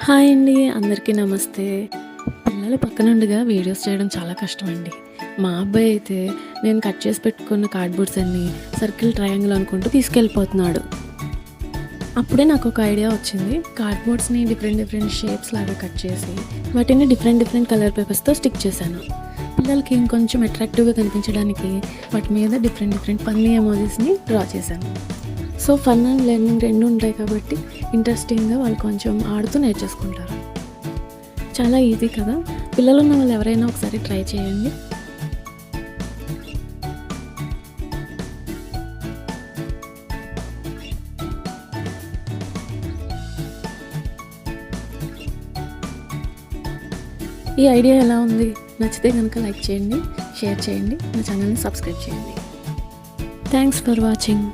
Hi అండి, అందరికీ నమస్తే. పిల్లలు పక్కనుండగా వీడియోస్ చేయడం చాలా కష్టమండి. మా అబ్బాయి అయితే నేను కట్ చేసి పెట్టుకున్న కార్డ్‌బోర్డ్స్ అన్నీ సర్కిల్, ట్రయాంగిల్ అనుకుంటూ తీసుకెళ్ళిపోతున్నాడు. అప్పుడే నాకు ఒక ఐడియా వచ్చింది. కార్డ్‌బోర్డ్స్‌ని డిఫరెంట్ షేప్స్ లాగా కట్ చేసి వాటిని డిఫరెంట్ కలర్ పేపర్స్‌తో స్టిక్ చేశాను. పిల్లలకి ఇంకొంచెం అట్రాక్టివ్‌గా కనిపించడానికి వాటి మీద డిఫరెంట్ ఫన్నీ ఎమోజీస్‌ని డ్రా చేశాను. సో ఫన్ అండ్ లెర్నింగ్ 2 ఉంటాయి కాబట్టి ఇంట్రెస్టింగ్‌గా వాళ్ళు కొంచెం ఆడుతూ నేర్చేసుకుంటారు. చాలా ఈజీ కదా! పిల్లలున్న వాళ్ళు ఎవరైనా ఒకసారి ట్రై చేయండి. ఈ ఐడియా ఎలా ఉంది? నచ్చితే కనుక లైక్ చేయండి, షేర్ చేయండి, నా ఛానల్‌ని సబ్స్క్రైబ్ చేయండి. Thanks for watching.